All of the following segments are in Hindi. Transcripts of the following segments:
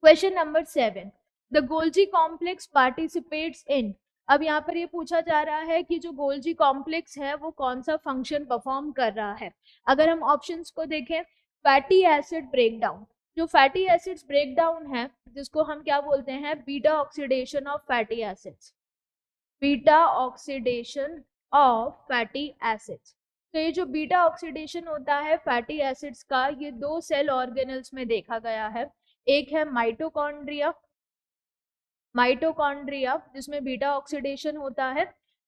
Question number 7, the Golgi complex participates in. अब यहाँ पर ये पूछा जा रहा है कि जो गोल्जी कॉम्प्लेक्स है वो कौन सा फंक्शन परफॉर्म कर रहा है। अगर हम ऑप्शंस को देखें, फैटी एसिड ब्रेकडाउन, जो फैटी एसिड्स ब्रेकडाउन है जिसको हम क्या बोलते हैं, beta oxidation of fatty acids, beta oxidation of fatty acids. तो ये जो बीटा ऑक्सीडेशन होता है फैटी एसिड्स का, ये दो सेल ऑर्गेनल्स में देखा गया है। एक है माइटोकॉन्ड्रिया, माइटोकॉन्ड्रिया जिसमें बीटा ऑक्सीडेशन होता है,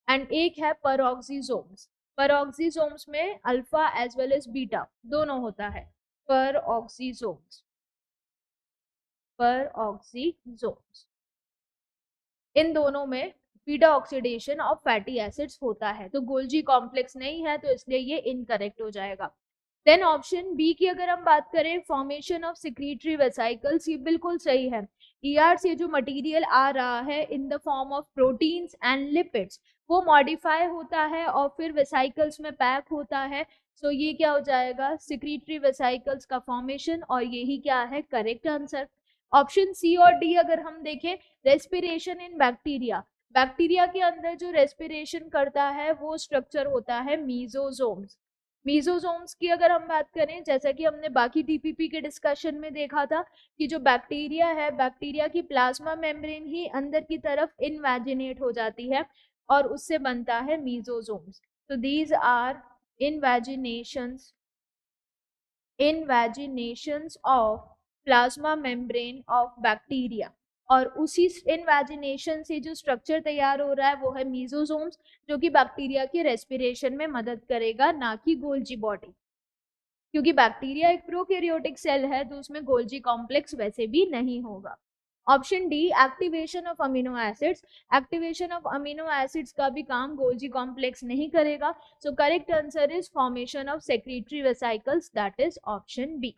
एंड एक है परऑक्सीसोम्स। परऑक्सीसोम्स में alpha as well as beta दोनों होता है, परऑक्सीसोम्स, परऑक्सीसोम्स, इन दोनों में beta oxidation of fatty acids होता है। तो गोल्जी कॉम्प्लेक्स नहीं है, तो इसलिए ये इनकरेक्ट हो जाएगा। देन ऑप्शन बी की अगर हम बात करें, फॉर्मेशन ऑफ सिक्रीटरी वेसाइकल्स, ये बिल्कुल सही है। ईआर से जो मटेरियल आ रहा है in the form of proteins and lipids, वो मॉडिफाई होता है और फिर वेसाइकल्स में पैक होता है। सो ये क्या हो जाएगा, सिक्रीटरी वेसाइकल्स का फॉर्मेशन, और यही क्या है करेक्ट आंसर। ऑप्शन सी और डी अगर हम देखें, रेस्पिरेशन इन बैक्टीरिया, बैक्टीरिया के अंदर जो रेस्पिरेशन करता है वो स्ट्रक्चर होता है मीजोजोम्स। मीजोजोम्स की अगर हम बात करें, जैसा कि हमने बाकी टीपीपी के डिस्कशन में देखा था कि जो बैक्टीरिया है, बैक्टीरिया की प्लाज्मा मेम्ब्रेन ही अंदर की तरफ इनवैजिनेट हो जाती है और उससे बनता है मीजोजोम्स। तो these are invaginations, invaginations of plasma membrane of bacteria, और उसी इनवैजिनेशन से जो स्ट्रक्चर तैयार हो रहा है वो है मीजोसोम्स, जो कि बैक्टीरिया के रेस्पिरेशन में मदद करेगा, ना कि गोल्जी बॉडी, क्योंकि बैक्टीरिया एक प्रोकैरियोटिक सेल है तो उसमें गोल्जी कॉम्प्लेक्स वैसे भी नहीं होगा। Option D, activation of amino acids, activation of amino acids का भी काम गोल्जी कॉम्प्लेक्स नहीं करेगा। So correct answer is formation of secretory vesicles, that is option B.